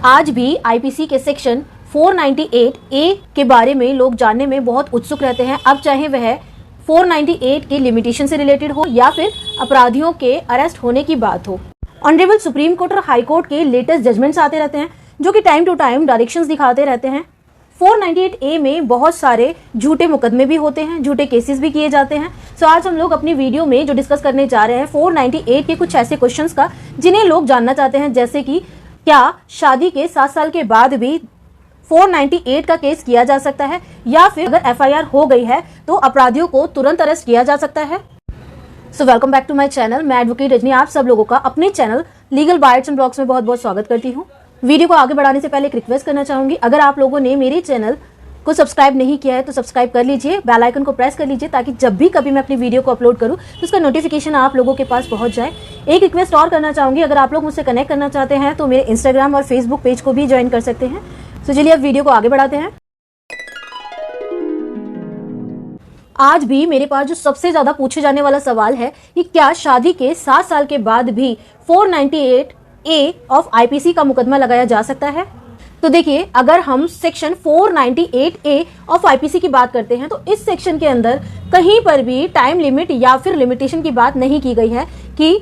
आज भी आईपीसी के सेक्शन 498A के बारे में लोग जानने में बहुत उत्सुक रहते हैं। अब चाहे वह 498 के लिमिटेशन से रिलेटेड हो या फिर अपराधियों के अरेस्ट होने की बात हो। ऑनरेबल सुप्रीम कोर्ट और हाई कोर्ट के लेटेस्ट जजमेंट्स आते रहते हैं जो कि टाइम टू टाइम डायरेक्शंस दिखाते रहते हैं। 498A में बहुत सारे झूठे मुकदमे भी होते हैं, झूठे केसेस भी किए जाते हैं। सो आज हम लोग अपनी वीडियो में जो डिस्कस करने जा रहे हैं 498 के कुछ ऐसे क्वेश्चंस का जिन्हें लोग जानना चाहते हैं, जैसे कि क्या शादी के 7 साल के बाद भी 498 का केस किया जा सकता है, या फिर अगर FIR हो गई है तो अपराधियों को तुरंत अरेस्ट किया जा सकता है। So welcome back to my channel. मैं एडवोकेट रजनी आप सब लोगों का अपने channel legal bytes and blogs में बहुत बहुत स्वागत करती हूँ। वीडियो को आगे बढ़ाने से पहले एक रिक्वेस्ट करना चाहूंगी, अगर आप लोगों ने मेरे चैनल को सब्सक्राइब नहीं किया है तो सब्सक्राइब कर लीजिए, बेल आइकन को प्रेस कर लीजिए ताकि जब भी कभी मैं अपनी वीडियो को अपलोड करूं तो उसका नोटिफिकेशन आप लोगों के पास पहुंच जाए। एक रिक्वेस्ट और करना चाहूंगी, अगर आप लोग मुझसे कनेक्ट करना चाहते हैं तो मेरे इंस्टाग्राम और फेसबुक पेज को भी ज्वाइन कर सकते हैं। तो चलिए अब वीडियो को आगे बढ़ाते हैं। आज भी मेरे पास जो सबसे ज्यादा पूछे जाने वाला सवाल है कि क्या शादी के 7 साल के बाद भी 498A ऑफ आईपीसी का मुकदमा लगाया जा सकता है। तो देखिए, अगर हम सेक्शन 498A ऑफ आईपीसी की बात करते हैं तो इस सेक्शन के अंदर कहीं पर भी टाइम लिमिट या फिर लिमिटेशन की बात नहीं की गई है कि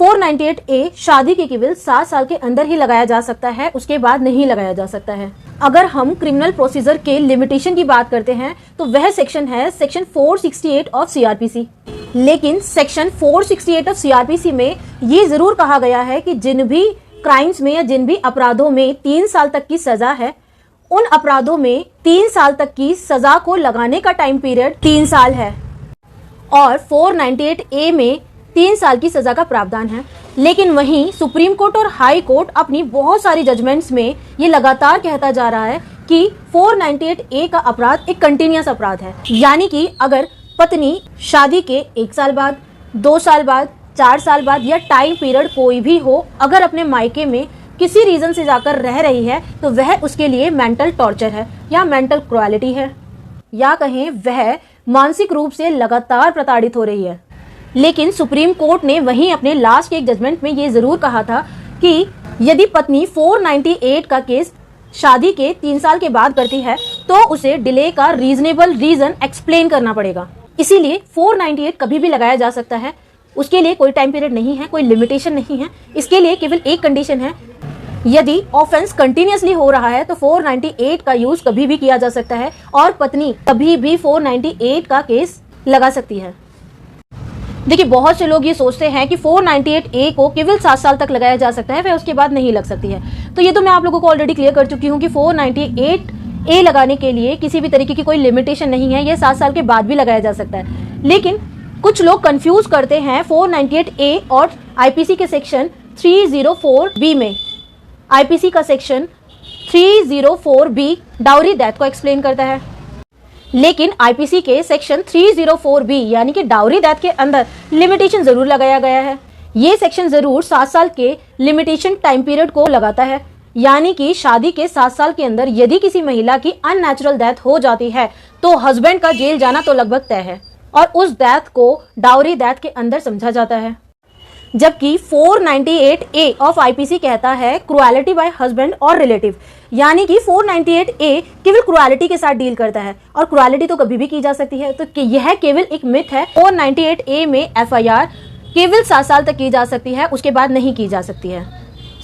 498A शादी के केवल 7 साल के अंदर ही लगाया जा सकता है, उसके बाद नहीं लगाया जा सकता है। अगर हम क्रिमिनल प्रोसीजर के लिमिटेशन की बात करते हैं तो वह सेक्शन है सेक्शन 468 ऑफ सीआरपीसी। लेकिन सेक्शन 468 ऑफ सीआरपीसी में ये जरूर कहा गया है कि जिन भी क्राइम्स में या जिन भी अपराधों में 3 साल तक की सजा है, उन अपराधों में 3 साल तक की सजा को लगाने का टाइम पीरियड 3 साल है और 498A में 3 साल की सजा का प्रावधान है। लेकिन वहीं सुप्रीम कोर्ट और हाई कोर्ट अपनी बहुत सारी जजमेंट्स में ये लगातार कहता जा रहा है कि 498A का अपराध एक कंटिन्यूअस अपराध है, यानी कि अगर पत्नी शादी के 1 साल बाद, 2 साल बाद, 4 साल बाद या टाइम पीरियड कोई भी हो, अगर अपने मायके में किसी रीजन से जाकर रह रही है तो वह उसके लिए मेंटल टॉर्चर है या मेंटल क्रुएलिटी है, या कहें वह मानसिक रूप से लगातार प्रताड़ित हो रही है। लेकिन सुप्रीम कोर्ट ने वहीं अपने लास्ट के एक जजमेंट में ये जरूर कहा था कि यदि पत्नी 498 का केस शादी के 3 साल के बाद करती है तो उसे डिले का रीजनेबल रीजन एक्सप्लेन करना पड़ेगा। इसीलिए 498 कभी भी लगाया जा सकता है, उसके लिए कोई टाइम पीरियड नहीं है, कोई लिमिटेशन नहीं है। इसके लिए केवल एक कंडीशन है, यदि ऑफेंस कंटिन्यूअसली हो रहा है तो 498 का यूज कभी भी किया जा सकता है और पत्नी कभी भी 498 का केस लगा सकती है। देखिए, बहुत से लोग ये सोचते हैं कि 498A को केवल 7 साल तक लगाया जा सकता है, फिर उसके बाद नहीं लग सकती है। तो ये तो मैं आप लोगों को ऑलरेडी क्लियर कर चुकी हूँ कि 498A लगाने के लिए किसी भी तरीके की कोई लिमिटेशन नहीं है, यह 7 साल के बाद भी लगाया जा सकता है। लेकिन कुछ लोग कंफ्यूज करते हैं 498A और आईपीसी के सेक्शन 304B में। आईपीसी का सेक्शन 304B डाउरी डेथ को एक्सप्लेन करता है, लेकिन आईपीसी के सेक्शन 304B यानी कि डाउरी डेथ के अंदर लिमिटेशन जरूर लगाया गया है। ये सेक्शन जरूर 7 साल के लिमिटेशन टाइम पीरियड को लगाता है, यानी कि शादी के 7 साल के अंदर यदि किसी महिला की अननेचुरल डेथ हो जाती है तो हस्बैंड का जेल जाना तो लगभग तय है और उस डेथ को डाउरी डेथ के अंदर समझा जाता है। जबकि 498A ऑफ आईपीसी कहता है क्रुएलिटी बाय हस्बैंड और रिलेटिव, यानी कि 498A केवल क्रुएलिटी के साथ डील करता है और क्रुएलिटी तो कभी भी की जा सकती है। तो यह केवल एक मिथ है। 498A में FIR केवल 7 साल तक की जा सकती है, उसके बाद नहीं की जा सकती है।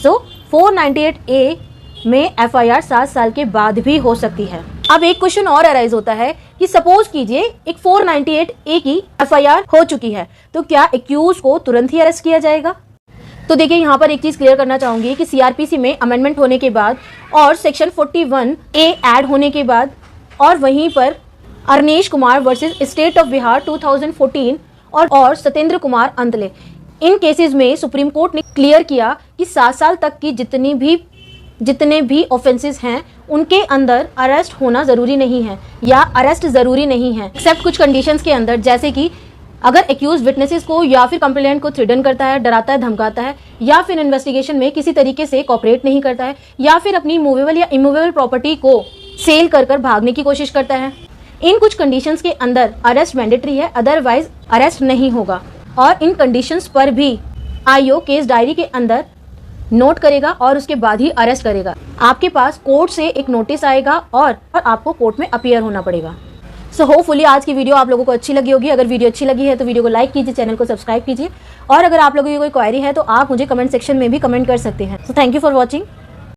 सो 498A में FIR 7 साल के बाद भी हो सकती है। अब एक क्वेश्चन और अराइज होता है कि सपोज कीजिए एक 498A की FIR हो चुकी है तो क्या एक्यूज को तुरंत ही अरेस्ट किया जाएगा। तो देखिए, यहाँ पर एक चीज क्लियर करना चाहूंगी कि सीआरपीसी में अमेंडमेंट होने के बाद और सेक्शन 41A ऐड होने के बाद और वहीं पर Arnesh Kumar versus state of Bihar 2014 और सत्येंद्र कुमार अंतले, इन केसेस में सुप्रीम कोर्ट ने क्लियर किया कि 7 साल तक की जितने भी ऑफेंसेस हैं उनके अंदर अरेस्ट होना जरूरी नहीं है या अरेस्ट जरूरी नहीं है, एक्सेप्ट कुछ कंडीशंस के अंदर, जैसे कि अगर एक्यूज विटनेसेस को या फिर कंप्लेनेंट को थ्रेटन करता है, डराता है, धमकाता है, या फिर इन्वेस्टिगेशन में किसी तरीके से कोऑपरेट नहीं करता है, या फिर अपनी मूवेबल या इमूवेबल प्रॉपर्टी को सेल कर भागने की कोशिश करता है। इन कुछ कंडीशंस के अंदर अरेस्ट मैंडेटरी है, अदरवाइज अरेस्ट नहीं होगा। और इन कंडीशंस पर भी आईओ केस डायरी के अंदर नोट करेगा और उसके बाद ही अरेस्ट करेगा। आपके पास कोर्ट से एक नोटिस आएगा और आपको कोर्ट में अपीयर होना पड़ेगा। सो होपफुली आज की वीडियो आप लोगों को अच्छी लगी होगी। अगर वीडियो अच्छी लगी है तो वीडियो को लाइक कीजिए, चैनल को सब्सक्राइब कीजिए और अगर आप लोगों की कोई क्वेरी है तो आप मुझे कमेंट सेक्शन में भी कमेंट कर सकते हैं। So thank you for watching.